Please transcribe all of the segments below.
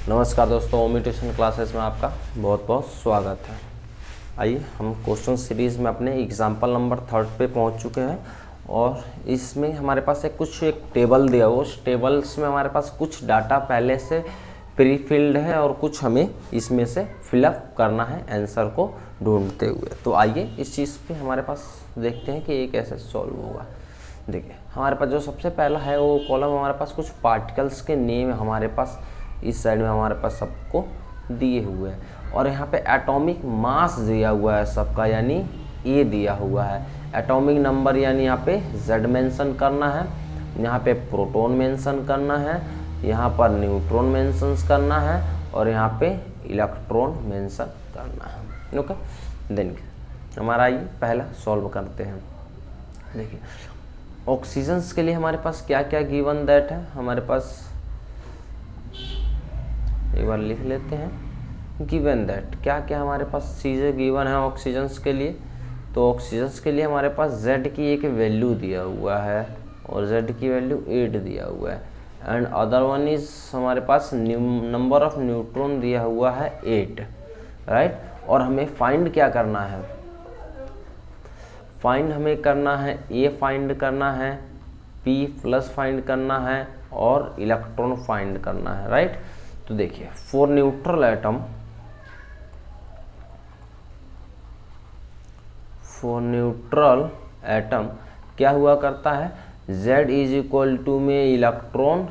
नमस्कार दोस्तों, ओमी tuition classes में आपका बहुत बहुत स्वागत है। आइए हम क्वेश्चन सीरीज़ में अपने एग्जाम्पल नंबर 3 पे पहुंच चुके हैं और इसमें हमारे पास एक टेबल दिया हुआ। उस टेबल्स में हमारे पास कुछ डाटा पहले से प्री फिल्ड है और कुछ हमें इसमें से फिलअप करना है आंसर को ढूंढते हुए। तो आइए इस चीज़ पे हमारे पास देखते हैं कि ये कैसे सॉल्व होगा। देखिए हमारे पास जो सबसे पहला है वो कॉलम, हमारे पास कुछ पार्टिकल्स के नेम हमारे पास इस साइड में हमारे पास सबको दिए हुए हैं और यहाँ पे एटॉमिक मास दिया हुआ है सबका, यानी ए दिया हुआ है। एटॉमिक नंबर यानी यहाँ पे Z मेंशन करना है, यहाँ पे प्रोटॉन मेंशन करना है, यहाँ पर न्यूट्रॉन मेंशन करना है और यहाँ पे इलेक्ट्रॉन मेंशन करना है। ओके, देन हमारा ये पहला सॉल्व करते हैं। देखिए ऑक्सीजन्स के लिए हमारे पास क्या क्या गिवन दैट है, हमारे पास एक बार लिख लेते हैं। गिवन दैट क्या क्या हमारे पास चीज़ें गिवन है ऑक्सीजन्स के लिए। तो ऑक्सीजन्स के लिए हमारे पास Z की एक वैल्यू दिया हुआ है और Z की वैल्यू 8 दिया हुआ है एंड अदर वन इज हमारे पास नंबर ऑफ न्यूट्रॉन दिया हुआ है 8, राइट। और हमें फाइंड क्या करना है, फाइंड हमें करना है A फाइंड करना है, P प्लस फाइंड करना है और इलेक्ट्रॉन फाइंड करना है, राइट। तो देखिए फॉर न्यूट्रल एटम क्या हुआ करता है, Z इज इक्वल टू में इलेक्ट्रॉन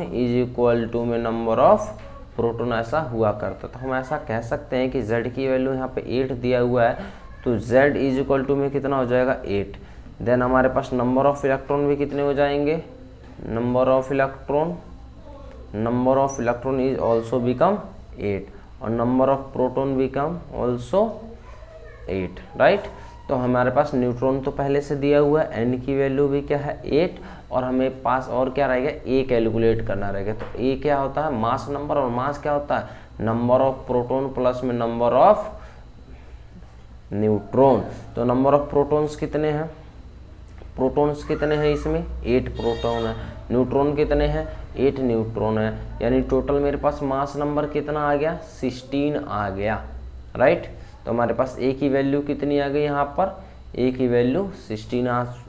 इज इक्वल टू में नंबर ऑफ प्रोटॉन, ऐसा हुआ करता। तो हम ऐसा कह सकते हैं कि Z की वैल्यू यहाँ पे 8 दिया हुआ है, तो Z इज इक्वल टू में कितना हो जाएगा 8। देन हमारे पास नंबर ऑफ इलेक्ट्रॉन भी कितने हो जाएंगे, number of electron is also become 8 और number of proton become also 8, right. तो हमारे पास न्यूट्रॉन तो पहले से दिया हुआ है, N की वैल्यू भी क्या है 8 और हमें पास और क्या रहेगा A कैलकुलेट करना रहेगा। तो A क्या होता है मास नंबर और मास क्या होता है नंबर ऑफ प्रोटॉन प्लस में नंबर ऑफ न्यूट्रॉन। तो नंबर ऑफ प्रोटॉन्स कितने हैं, प्रोटॉन्स कितने हैं इसमें 8 प्रोटॉन है, न्यूट्रॉन कितने हैं 8 न्यूट्रॉन है, यानी टोटल मेरे पास मास नंबर कितना आ गया 16 आ गया, राइट। तो हमारे पास A की वैल्यू कितनी आ गई, यहाँ पर A की वैल्यू 16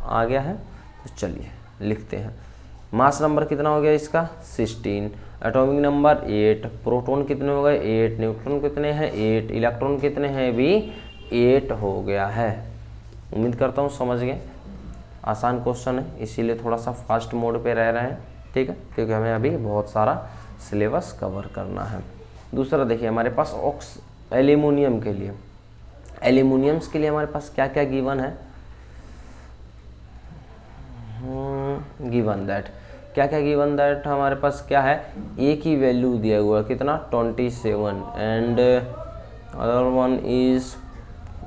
आ गया है। तो चलिए लिखते हैं, मास नंबर कितना हो गया इसका 16, एटॉमिक नंबर 8, प्रोटॉन कितने हो गए 8, न्यूट्रॉन कितने हैं 8, इलेक्ट्रॉन कितने हैं भी 8 हो गया है। उम्मीद करता हूँ समझ गए, आसान क्वेश्चन है इसीलिए थोड़ा सा फास्ट मोड पे रह रहे हैं, ठीक है, क्योंकि हमें अभी बहुत सारा सिलेबस कवर करना है। दूसरा देखिए हमारे पास एल्यूमिनियम के लिए, एल्यूमिनियम्स के लिए हमारे पास क्या क्या गिवन है, गिवन दैट क्या क्या गिवन दैट हमारे पास क्या है, A की वैल्यू दिया हुआ है कितना 27 and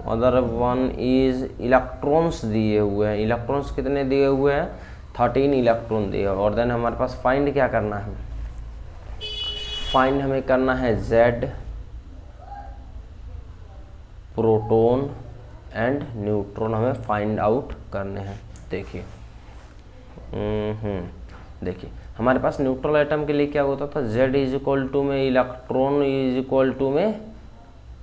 other one is electrons दिए हुए हैं, इलेक्ट्रॉन्स कितने दिए हुए हैं 13 इलेक्ट्रॉन दिए। और देन हमारे पास फाइंड क्या करना है, फाइंड हमें करना है Z, प्रोटॉन एंड न्यूट्रॉन हमें फाइंड आउट करने हैं। देखिए देखिए हमारे पास न्यूट्रल एटम के लिए क्या होता था, Z इज इक्वल टू में इलेक्ट्रॉन इज इक्वल टू में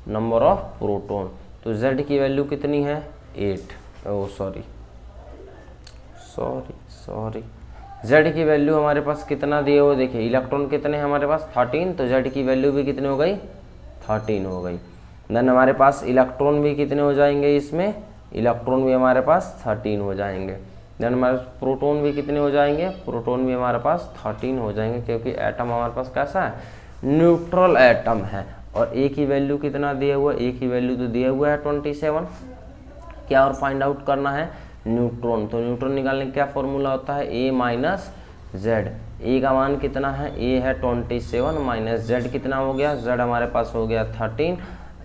नंबर ऑफ प्रोटॉन। तो Z की वैल्यू कितनी है 8, सॉरी Z की वैल्यू हमारे पास कितना दिए हुए, देखिए इलेक्ट्रॉन कितने हैं हमारे पास 13, तो Z की वैल्यू भी कितनी हो गई 13 हो गई। देन हमारे पास इलेक्ट्रॉन भी कितने हो जाएंगे, इसमें इलेक्ट्रॉन भी हमारे पास 13 हो जाएंगे। देन हमारे प्रोटॉन भी कितने हो जाएंगे, प्रोटॉन भी हमारे पास 13 हो जाएंगे, क्योंकि एटम हमारे पास कैसा है न्यूट्रल एटम है। और A की वैल्यू कितना दिया हुआ है, A की वैल्यू तो दिया हुआ है 27, क्या और फाइंड आउट करना है न्यूट्रॉन। तो न्यूट्रॉन निकालने का क्या फॉर्मूला होता है A माइनस Z। A का मान कितना है, A है 27 माइनस Z कितना हो गया, Z हमारे पास हो गया 13,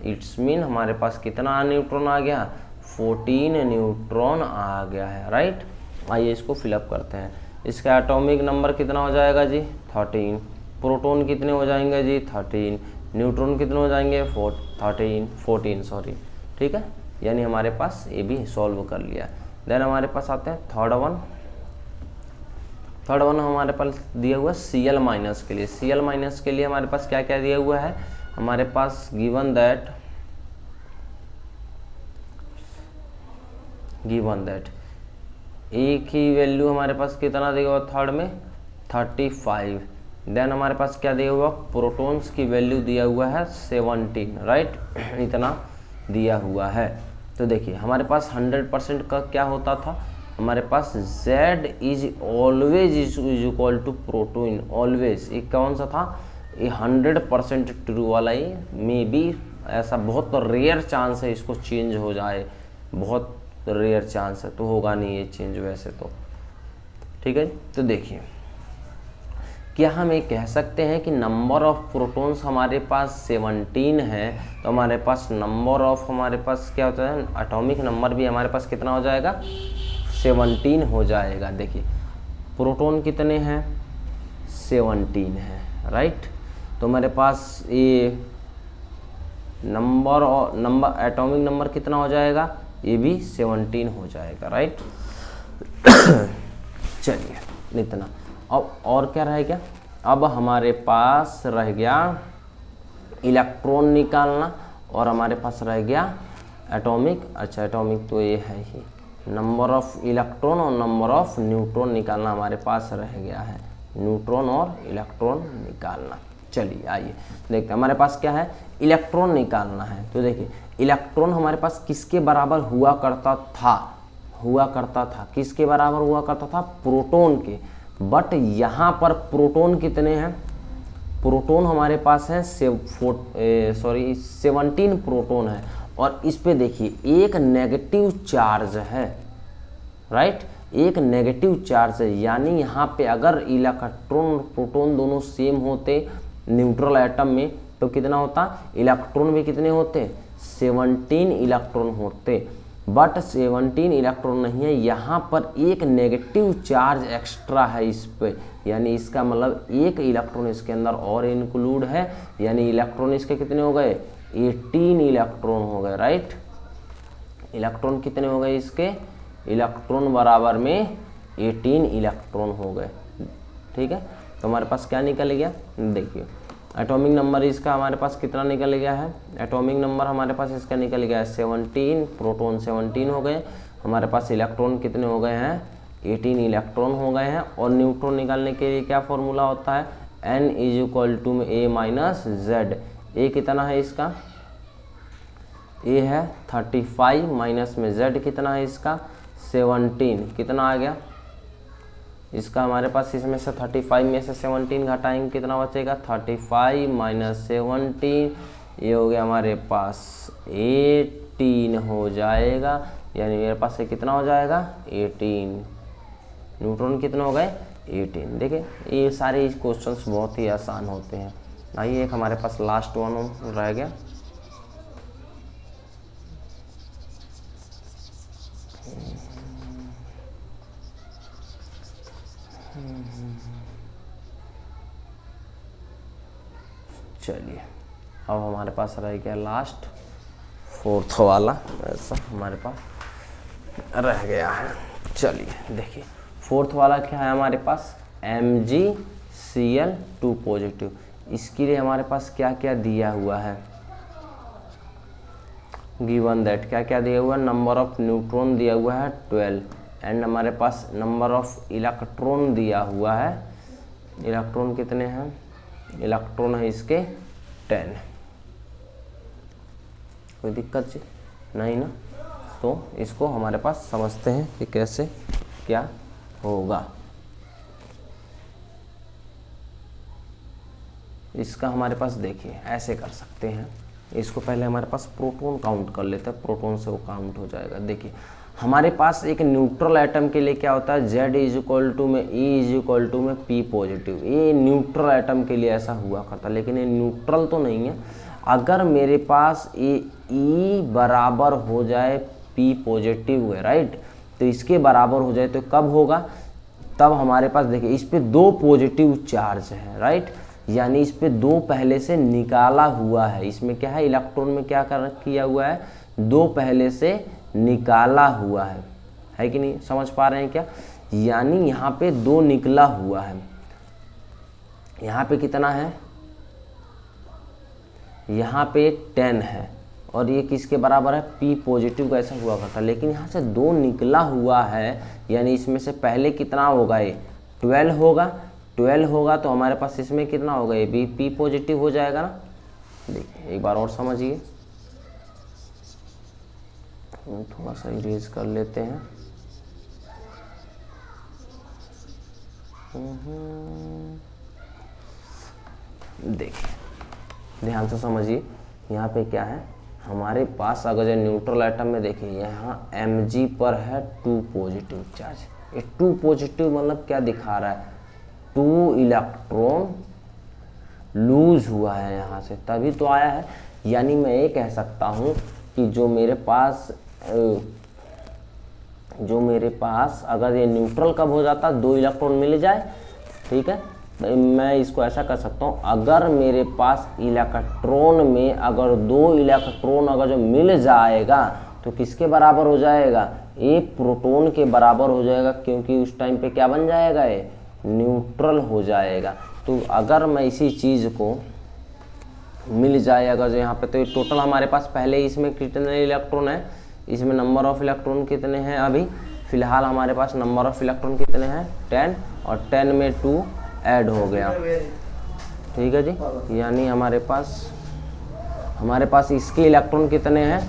इट्स मीन हमारे पास कितना न्यूट्रॉन आ गया 14 न्यूट्रॉन आ गया है, राइट। आइए इसको फिलअप करते हैं। इसका एटॉमिक नंबर कितना हो जाएगा जी 13, प्रोटॉन कितने हो जाएंगे जी 13, न्यूट्रॉन कितने हो जाएंगे 14 सॉरी, ठीक है। यानी हमारे पास ये भी सॉल्व कर लिया। देन हमारे पास आते हैं थर्ड वन, थर्ड वन हमारे पास दिया हुआ Cl माइनस के लिए। Cl माइनस के लिए हमारे पास क्या क्या दिया हुआ है, हमारे पास गिवन दैट ए की वैल्यू हमारे पास कितना दिया हुआ थर्ड में 35। देन हमारे पास क्या दिया हुआ, प्रोटॉन्स की वैल्यू दिया हुआ है 17, राइट, इतना दिया हुआ है। तो देखिए हमारे पास 100% का क्या होता था, हमारे पास Z is always is equal to proton, always. ये कौन सा था, ये 100% ट्रू वाला ही, मे बी ऐसा बहुत रेयर चांस है इसको चेंज हो जाए, बहुत रेयर चांस है, तो होगा नहीं ये चेंज वैसे तो, ठीक है। तो देखिए क्या हम ये कह सकते हैं कि नंबर ऑफ प्रोटॉन्स हमारे पास 17 है, तो हमारे पास नंबर ऑफ हमारे पास क्या होता है, एटॉमिक नंबर भी हमारे पास कितना हो जाएगा 17 हो जाएगा। देखिए प्रोटॉन कितने हैं 17 है, राइट। तो हमारे पास ये नंबर एटॉमिक नंबर कितना हो जाएगा, ये भी 17 हो जाएगा, राइट। चलिए इतना। अब और क्या रह गया, अब हमारे पास रह गया इलेक्ट्रॉन निकालना, और हमारे पास रह गया एटॉमिक, अच्छा एटॉमिक तो ये है ही, नंबर ऑफ इलेक्ट्रॉन और नंबर ऑफ न्यूट्रॉन निकालना हमारे पास रह गया है, न्यूट्रॉन और इलेक्ट्रॉन निकालना। चलिए आइए देखते हैं, हमारे पास क्या है, इलेक्ट्रॉन निकालना है। तो देखिए इलेक्ट्रॉन हमारे पास किसके बराबर हुआ करता था, किसके बराबर हुआ करता था, प्रोटॉन के। बट यहाँ पर प्रोटॉन कितने हैं, प्रोटॉन हमारे पास है 17 प्रोटॉन है, और इस पे देखिए एक नेगेटिव चार्ज है, राइट, एक नेगेटिव चार्ज है। यानी यहाँ पे अगर इलेक्ट्रॉन प्रोटॉन दोनों सेम होते न्यूट्रल एटम में, तो कितना होता, इलेक्ट्रॉन भी कितने होते 17 इलेक्ट्रॉन होते। बट 17 इलेक्ट्रॉन नहीं है, यहाँ पर एक नेगेटिव चार्ज एक्स्ट्रा है इस पे, यानी इसका मतलब एक इलेक्ट्रॉन इसके अंदर और इंक्लूड है, यानी इलेक्ट्रॉन इसके कितने हो गए 18 इलेक्ट्रॉन हो गए, राइट। इलेक्ट्रॉन कितने हो गए इसके, इलेक्ट्रॉन बराबर में 18 इलेक्ट्रॉन हो गए, ठीक है। तो हमारे पास क्या निकल गया, देखिए एटॉमिक नंबर इसका हमारे पास कितना निकल गया है, एटॉमिक नंबर हमारे पास इसका निकल गया है 17, प्रोटॉन 17 हो गए, हमारे पास इलेक्ट्रॉन कितने हो गए हैं 18 इलेक्ट्रॉन हो गए हैं। और न्यूट्रॉन निकालने के लिए क्या फॉर्मूला होता है, n इज इक्वल टू में a माइनस जेड। ए कितना है इसका, ए है 35 माइनस में z कितना है इसका 17, कितना आ गया इसका हमारे पास, इसमें से 35 में से 17 घटाएंगे कितना बचेगा 35 माइनस 17, ये हो गया हमारे पास 18 हो जाएगा, यानी मेरे पास ये कितना हो जाएगा 18, न्यूट्रॉन कितने हो गए 18। देखिए ये सारे क्वेश्चंस बहुत ही आसान होते हैं। आइए एक हमारे पास लास्ट वन रह गया, चलिए अब हमारे पास रह गया लास्ट 4th वाला, ऐसा हमारे पास रह गया है। चलिए देखिए 4th वाला क्या है हमारे पास, MgCl2 पॉजिटिव। इसके लिए हमारे पास क्या क्या दिया हुआ है, गिवन दैट क्या क्या दिया हुआ है, नंबर ऑफ न्यूट्रॉन दिया हुआ है 12, एंड हमारे पास नंबर ऑफ इलेक्ट्रॉन दिया हुआ है, इलेक्ट्रॉन कितने हैं, इलेक्ट्रॉन है इसके 10। कोई दिक्कत नहीं ना, तो इसको हमारे पास समझते हैं कि कैसे क्या होगा। इसका हमारे पास देखिए ऐसे कर सकते हैं, इसको पहले हमारे पास प्रोटॉन काउंट कर लेते हैं, प्रोटॉन से वो काउंट हो जाएगा। देखिए हमारे पास एक न्यूट्रल एटम के लिए क्या होता है, Z इज इक्वल टू में E इज इक्वल टू में P पॉजिटिव। ये न्यूट्रल एटम के लिए ऐसा हुआ करता, लेकिन ये न्यूट्रल तो नहीं है। अगर मेरे पास ये E बराबर हो जाए P पॉजिटिव है, राइट, तो इसके बराबर हो जाए तो कब होगा, तब हमारे पास देखिए इस पे 2 पॉजिटिव चार्ज है, राइट, यानी इस पे 2 पहले से निकाला हुआ है। इसमें क्या है, इलेक्ट्रॉन में क्या किया हुआ है, 2 पहले से निकाला हुआ है कि नहीं, समझ पा रहे हैं क्या। यानी यहाँ पे 2 निकला हुआ है। यहाँ पे कितना है, यहाँ पे 10 है और ये किसके बराबर है, P पॉजिटिव कैसा हुआ करता, लेकिन यहाँ से 2 निकला हुआ है, यानी इसमें से पहले कितना होगा, ये 12 होगा। 12 होगा तो हमारे पास इसमें कितना होगा, ये भी P पॉजिटिव हो जाएगा ना। देखिए एक बार और समझिए, थोड़ा सा इरेज कर लेते हैं। देखिए ध्यान से समझिए, यहाँ पे क्या है हमारे पास, अगर जो न्यूट्रल एटम में देखिए यहाँ Mg पर है 2 पॉजिटिव चार्ज। ये 2 पॉजिटिव मतलब क्या दिखा रहा है, 2 इलेक्ट्रॉन लूज हुआ है यहाँ से, तभी तो आया है। यानी मैं ये कह सकता हूँ कि जो मेरे पास अगर ये न्यूट्रल कब हो जाता, 2 इलेक्ट्रॉन मिल जाए, ठीक है, मैं इसको ऐसा कर सकता हूँ, अगर मेरे पास इलेक्ट्रॉन में अगर 2 इलेक्ट्रॉन अगर जो मिल जाएगा तो किसके बराबर हो जाएगा, ये प्रोटॉन के बराबर हो जाएगा, क्योंकि उस टाइम पे क्या बन जाएगा, ये न्यूट्रल हो जाएगा। तो अगर मैं इसी चीज़ को मिल जाए अगर जो यहाँ पे, तो ये टोटल हमारे पास पहले इसमें कितने इलेक्ट्रॉन है, इसमें नंबर ऑफ इलेक्ट्रॉन कितने हैं, अभी फिलहाल हमारे पास नंबर ऑफ इलेक्ट्रॉन कितने हैं 10, और 10 में 2 ऐड हो गया, ठीक है जी। यानी हमारे पास इसके इलेक्ट्रॉन कितने हैं,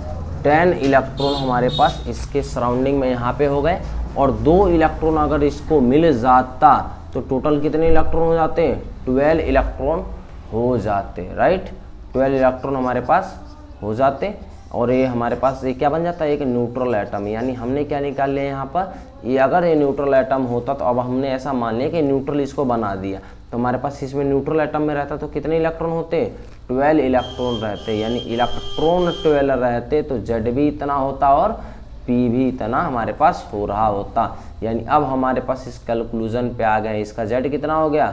10 इलेक्ट्रॉन हमारे पास इसके सराउंडिंग में यहाँ पे हो गए, और 2 इलेक्ट्रॉन अगर इसको मिल जाता तो टोटल कितने इलेक्ट्रॉन हो जाते, 12 इलेक्ट्रॉन हो जाते, राइट। 12 इलेक्ट्रॉन हमारे पास हो जाते, और ये हमारे पास ये क्या बन जाता है, एक न्यूट्रल एटम। यानी हमने क्या निकाल लिया यहाँ पर, ये अगर ये न्यूट्रल एटम होता तो अब हमने ऐसा मान लिया कि न्यूट्रल इसको बना दिया, तो हमारे पास इसमें न्यूट्रल एटम में रहता तो कितने इलेक्ट्रॉन होते, 12 इलेक्ट्रॉन रहते। यानी इलेक्ट्रॉन 12 रहते तो Z भी इतना होता और P भी इतना हमारे पास हो रहा होता। यानी अब हमारे पास इस कंक्लूजन पे आ गए, इसका Z कितना हो गया,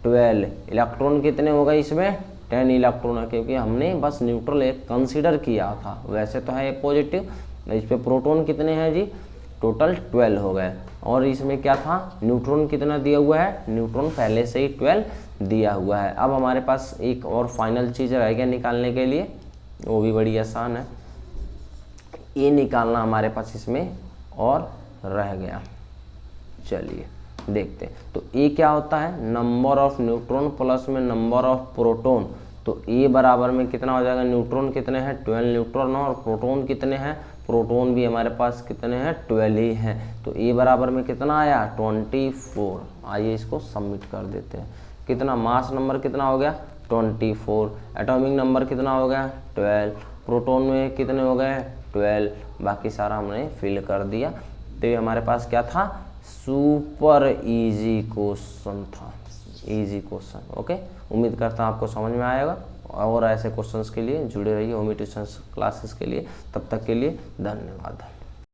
12, इलेक्ट्रॉन कितने हो गए इसमें, 10 इलेक्ट्रॉन है, क्योंकि हमने बस न्यूट्रल एक कंसीडर किया था, वैसे तो है ये पॉजिटिव। इस पे प्रोटॉन कितने हैं जी, टोटल 12 हो गए, और इसमें क्या था, न्यूट्रॉन कितना दिया हुआ है, न्यूट्रॉन पहले से ही 12 दिया हुआ है। अब हमारे पास एक और फाइनल चीज़ रह गया निकालने के लिए, वो भी बड़ी आसान है, ये निकालना हमारे पास इसमें और रह गया। चलिए देखते हैं, तो ए क्या होता है, नंबर ऑफ न्यूट्रॉन प्लस में नंबर ऑफ प्रोटॉन। तो ए बराबर में कितना हो जाएगा, न्यूट्रॉन कितने हैं, 12 न्यूट्रॉन, और प्रोटॉन कितने हैं, प्रोटॉन भी हमारे पास कितने हैं, 12 ही हैं। तो ए बराबर में कितना आया, 24। आइए इसको सबमिट कर देते हैं। कितना मास नंबर कितना हो गया, 24। एटॉमिक नंबर कितना हो गया, 12। प्रोटॉन में कितने हो गए, 12। बाकी सारा हमने फिल कर दिया। तो ये हमारे पास क्या था, सुपर इजी क्वेश्चन था, इजी क्वेश्चन। ओके, उम्मीद करता हूँ आपको समझ में आएगा, और ऐसे क्वेश्चंस के लिए जुड़े रहिए होमी ट्यूशन क्लासेस के लिए। तब तक के लिए धन्यवाद।